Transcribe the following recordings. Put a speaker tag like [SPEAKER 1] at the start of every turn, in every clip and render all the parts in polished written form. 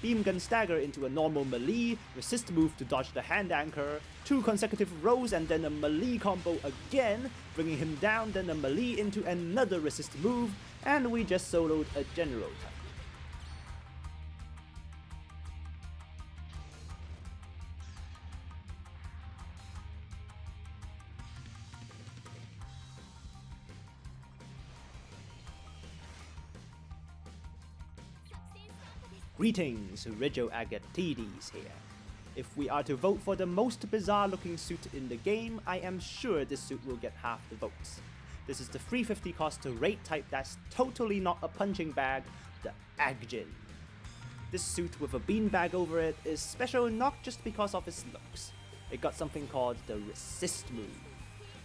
[SPEAKER 1] beam gun stagger into a normal melee, resist move to dodge the hand anchor, 2 consecutive rolls and then a melee combo again, bringing him down, then a melee into another resist move, and we just soloed a general type. Greetings, Rigil Agateiades here. If we are to vote for the most bizarre looking suit in the game, I am sure this suit will get half the votes. This is the 350 cost to rate type that's totally not a punching bag, the Aggjin. This suit with a beanbag over it is special not just because of its looks. It got something called the resist move.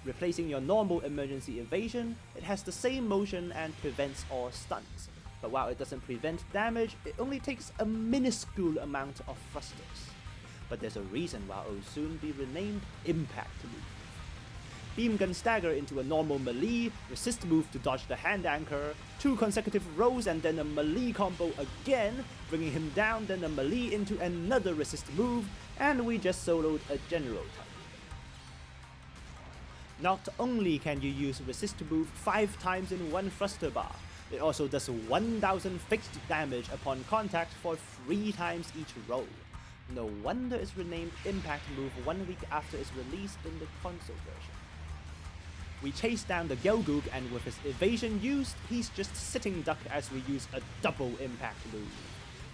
[SPEAKER 1] Replacing your normal emergency evasion, it has the same motion and prevents all stuns. But while it doesn't prevent damage, it only takes a minuscule amount of thrusters. But there's a reason why it will soon be renamed Impact Move. Beam gun stagger into a normal melee, resist move to dodge the hand anchor, 2 consecutive rolls and then a melee combo again, bringing him down, then a melee into another resist move, and we just soloed a general type. Not only can you use resist move 5 times in one thruster bar, it also does 1000 fixed damage upon contact for 3 times each roll. No wonder it's renamed Impact Move 1 week after its release in the console version. We chase down the Gelgoog and with his evasion used, he's just sitting duck as we use a double impact move.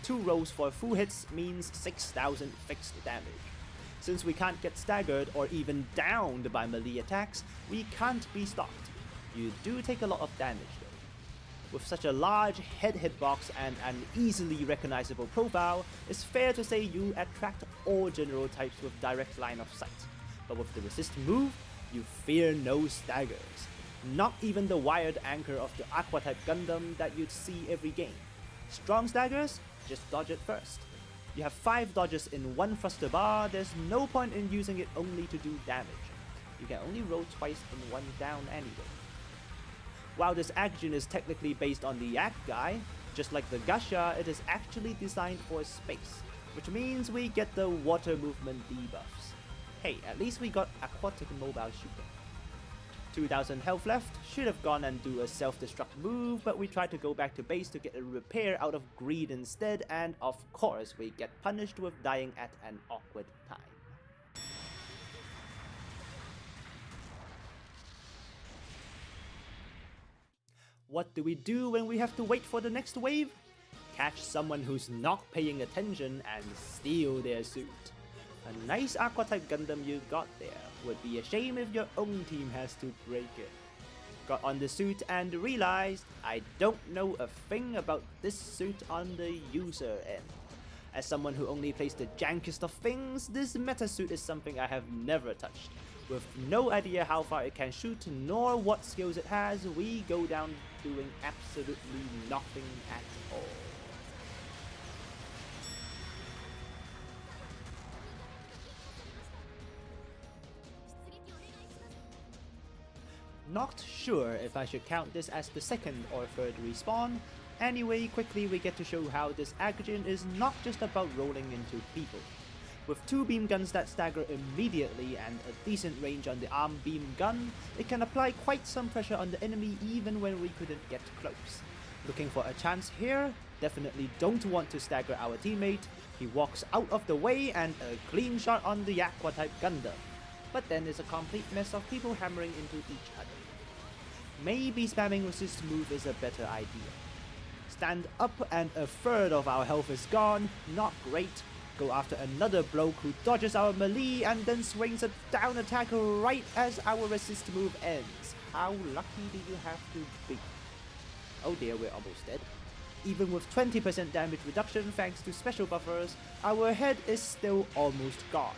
[SPEAKER 1] 2 rolls for full hits means 6000 fixed damage. Since we can't get staggered or even downed by melee attacks, we can't be stopped. You do take a lot of damage though. With such a large head hitbox and an easily recognizable profile, it's fair to say you attract all general types with direct line of sight. But with the resist move, you fear no staggers. Not even the wired anchor of the Aqua type Gundam that you'd see every game. Strong staggers? Just dodge it first. You have 5 dodges in one thruster bar, there's no point in using it only to do damage. You can only roll twice in one down anyway. While this Aggjin is technically based on the Yak guy, just like the Gasha, it is actually designed for space, which means we get the water movement debuffs. Hey, at least we got aquatic mobile shooting. 2000 health left, should have gone and do a self-destruct move, but we tried to go back to base to get a repair out of greed instead, and of course we get punished with dying at an awkward time. What do we do when we have to wait for the next wave? Catch someone who's not paying attention and steal their suit. A nice Aqua-type Gundam you got there. Would be a shame if your own team has to break it. Got on the suit and realized I don't know a thing about this suit on the user end. As someone who only plays the jankiest of things, this meta suit is something I have never touched. With no idea how far it can shoot nor what skills it has, we go down doing absolutely nothing at all. Not sure if I should count this as the second or third respawn. Anyway, quickly we get to show how this Aggjin is not just about rolling into people. With 2 beam guns that stagger immediately and a decent range on the arm beam gun, it can apply quite some pressure on the enemy even when we couldn't get close. Looking for a chance here? Definitely don't want to stagger our teammate. He walks out of the way and a clean shot on the Aqua type Gundam. But then there's a complete mess of people hammering into each other. Maybe spamming resist move is a better idea. Stand up and a third of our health is gone, not great. Go after another bloke who dodges our melee and then swings a down attack right as our resist move ends. How lucky do you have to be? Oh dear, we're almost dead. Even with 20% damage reduction thanks to special buffers, our head is still almost gone.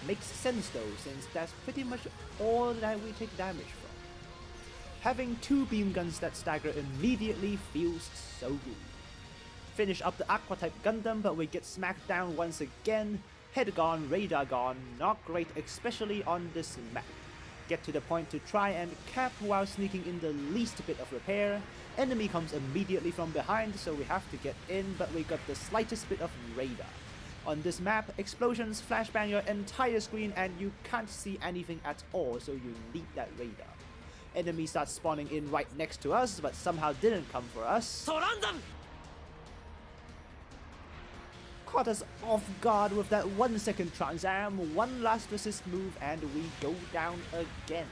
[SPEAKER 1] Makes sense though, since that's pretty much all that we take damage from. Having 2 beam guns that stagger immediately feels so good. Finish up the Aqua type Gundam, but we get smacked down once again. Head gone, radar gone, not great especially on this map. Get to the point to try and cap while sneaking in the least bit of repair, Enemy comes immediately from behind, so we have to get in, but we got the slightest bit of radar. On this map, explosions flashbang your entire screen and you can't see anything at all, so you need that radar. Enemy starts spawning in right next to us, but somehow didn't come for us. Caught us off guard with that 1 second transam, one last resist move, and we go down again.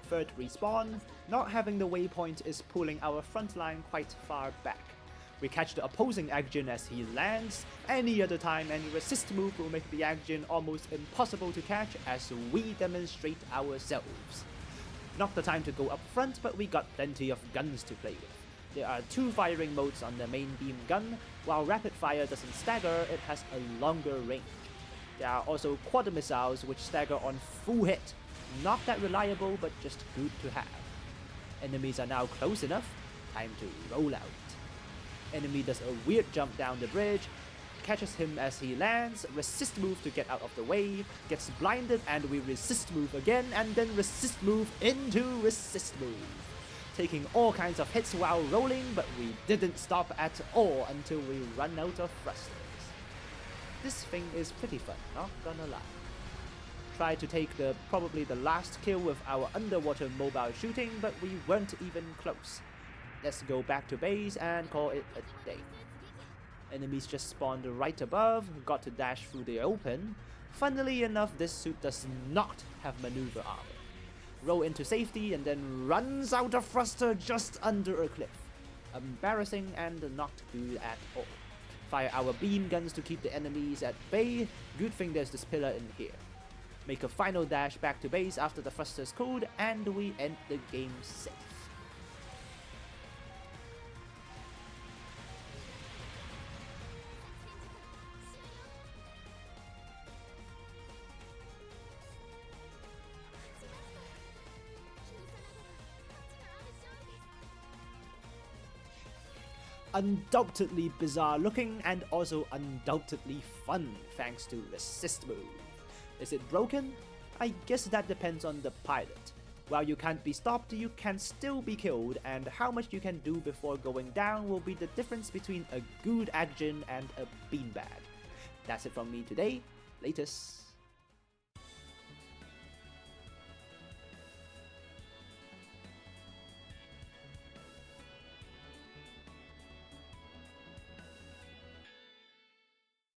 [SPEAKER 1] Third respawn, not having the waypoint is pulling our front line quite far back. We catch the opposing Aggjin as he lands. Any other time, any resist move will make the Aggjin almost impossible to catch as we demonstrate ourselves. Not the time to go up front, but we got plenty of guns to play with. There are 2 firing modes on the main beam gun. While rapid fire doesn't stagger, it has a longer range. There are also quad missiles which stagger on full hit. Not that reliable, but just good to have. Enemies are now close enough. Time to roll out. Enemy does a weird jump down the bridge, catches him as he lands, resist move to get out of the way, gets blinded, and we resist move again, and then resist move into resist move. Taking all kinds of hits while rolling, but we didn't stop at all until we run out of thrusters. This thing is pretty fun, not gonna lie. Tried to take probably the last kill with our underwater mobile shooting, but we weren't even close. Let's go back to base and call it a day. Enemies just spawned right above, got to dash through the open. Funnily enough, this suit does not have maneuver armor. Roll into safety and then runs out of thruster just under a cliff. Embarrassing and not good at all. Fire our beam guns to keep the enemies at bay. Good thing there's this pillar in here. Make a final dash back to base after the thrusters cooled, and we end the game safe. Undoubtedly bizarre looking and also undoubtedly fun thanks to resist move. Is it broken? I guess that depends on the pilot. While you can't be stopped, you can still be killed, and how much you can do before going down will be the difference between a good Aggjin and a beanbag. That's it from me today. Latest.